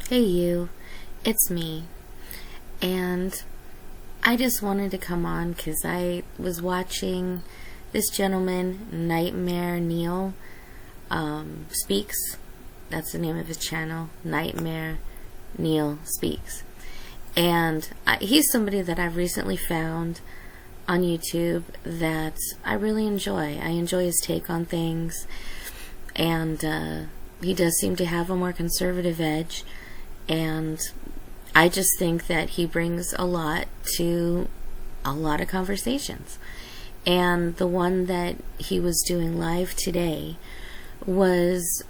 Hey you, it's me, and I just wanted to come on because I was watching this gentleman, Nightmare Neal, Speaks. That's the name of his channel, Nightmare Neal Speaks. And he's somebody that I've recently found on YouTube that I really enjoy. I enjoy his take on things, and he does seem to have a more conservative edge. And I just think that he brings a lot to a lot of conversations. And the one that he was doing live today was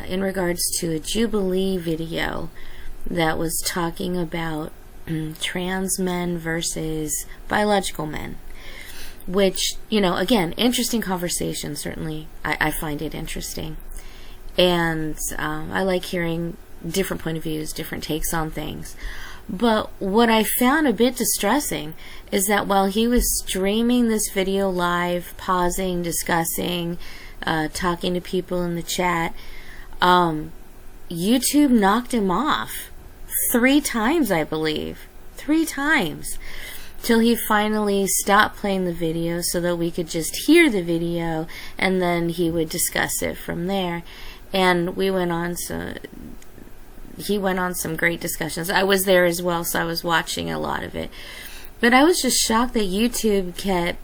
in regards to a Jubilee video that was talking about trans men versus biological men. Which, again, interesting conversation. Certainly, I find it interesting. And I like hearing different point of views, different takes on things. But what I found a bit distressing is that while he was streaming this video live, pausing, discussing, talking to people in the chat, YouTube knocked him off 3 times, I believe. 3 times. Till he finally stopped playing the video so that we could just hear the video, and then he would discuss it from there. And he went on some great discussions. I was there as well, so I was watching a lot of it. But I was just shocked that YouTube kept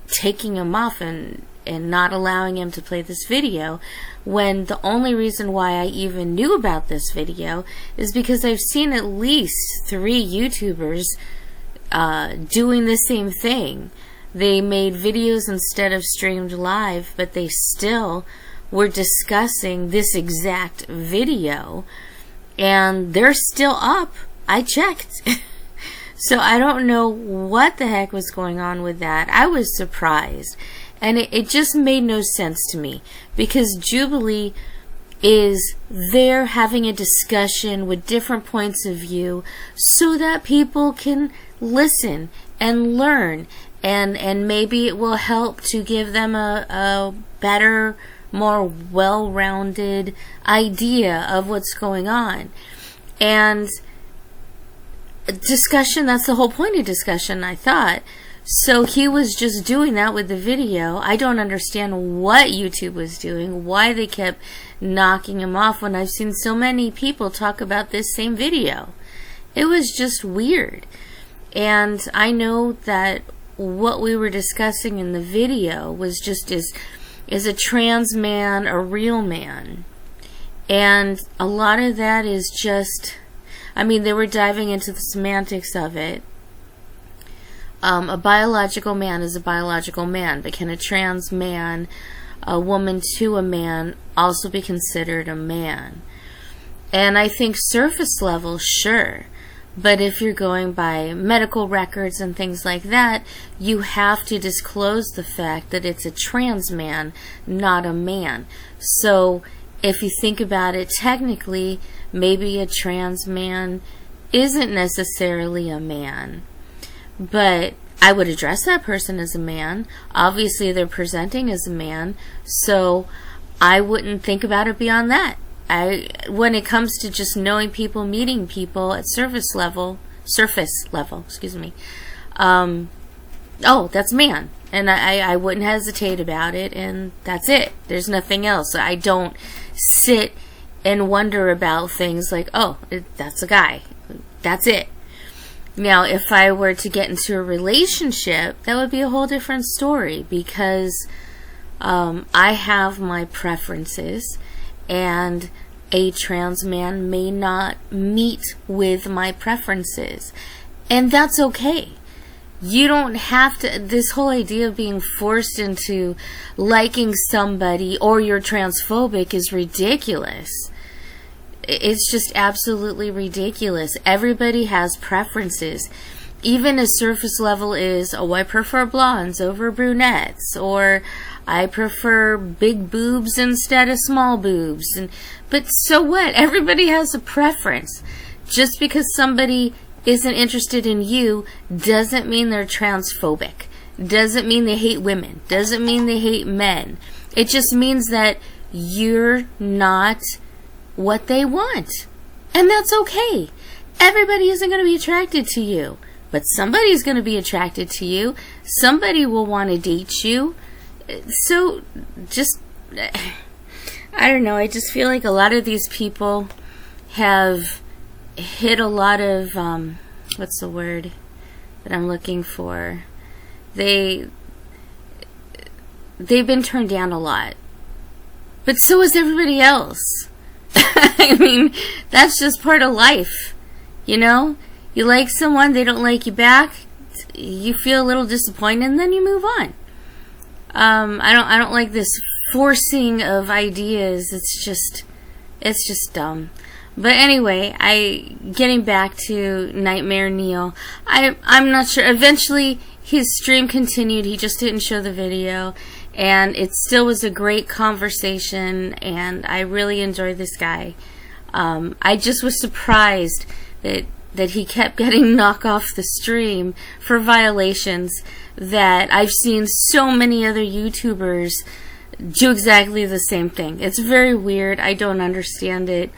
taking him off and not allowing him to play this video, when the only reason why I even knew about this video is because I've seen at least 3 YouTubers doing the same thing. They made videos instead of streamed live, but they still were discussing this exact video, and they're still up. I checked. So I don't know what the heck was going on with that. I was surprised, and it just made no sense to me, because Jubilee is there having a discussion with different points of view so that people can listen and learn, and maybe it will help to give them a better, more well-rounded idea of what's going on. And discussion, that's the whole point of discussion, I thought. So he was just doing that with the video. I don't understand what YouTube was doing, why they kept knocking him off when I've seen so many people talk about this same video. It was just weird. And I know that what we were discussing in the video was just is a trans man a real man? And a lot of that is just, they were diving into the semantics of it. A biological man is a biological man, but can a trans man, a woman to a man, also be considered a man? And I think surface level, sure. But if you're going by medical records and things like that, you have to disclose the fact that it's a trans man, not a man. So if you think about it technically, maybe a trans man isn't necessarily a man. But I would address that person as a man. Obviously, they're presenting as a man, so I wouldn't think about it beyond that. When it comes to just knowing people, meeting people at surface level, oh, that's man. And I wouldn't hesitate about it, and that's it. There's nothing else. I don't sit and wonder about things like, oh, that's a guy. That's it. Now, if I were to get into a relationship, that would be a whole different story, because I have my preferences, and a trans man may not meet with my preferences. And that's okay. You don't have to, this whole idea of being forced into liking somebody or you're transphobic is ridiculous. It's just absolutely ridiculous. Everybody has preferences. Even as surface level is, oh, I prefer blondes over brunettes, or I prefer big boobs instead of small boobs. But so what? Everybody has a preference. Just because somebody isn't interested in you doesn't mean they're transphobic. Doesn't mean they hate women. Doesn't mean they hate men. It just means that you're not what they want. And that's okay. Everybody isn't going to be attracted to you, but somebody's going to be attracted to you. Somebody will want to date you. So just, I don't know, I just feel like a lot of these people have hit a lot of, what's the word that I'm looking for? They've been turned down a lot. But so is everybody else. I mean, that's just part of life. You know? You like someone, they don't like you back, you feel a little disappointed, and then you move on. I don't like this forcing of ideas. It's just dumb. But anyway, getting back to Nightmare Neal, I'm not sure. Eventually, his stream continued. He just didn't show the video, and it still was a great conversation, and I really enjoyed this guy. I just was surprised that he kept getting knocked off the stream for violations that I've seen so many other YouTubers do exactly the same thing. It's very weird. I don't understand it.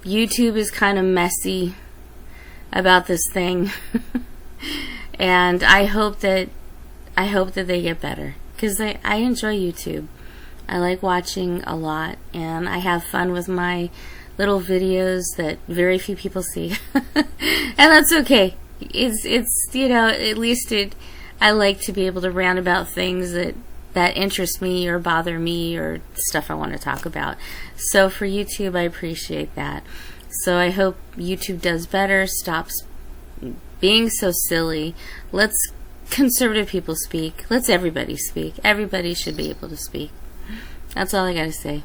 YouTube is kind of messy about this thing. And I hope that they get better, because I enjoy YouTube. I like watching a lot, and I have fun with my little videos that very few people see. And that's okay. It's you know, at least I like to be able to rant about things that interest me or bother me or stuff I want to talk about. So for YouTube, I appreciate that. So I hope YouTube does better, stops being so silly. Let's conservative people speak. Let's everybody speak. Everybody should be able to speak. That's all I gotta say.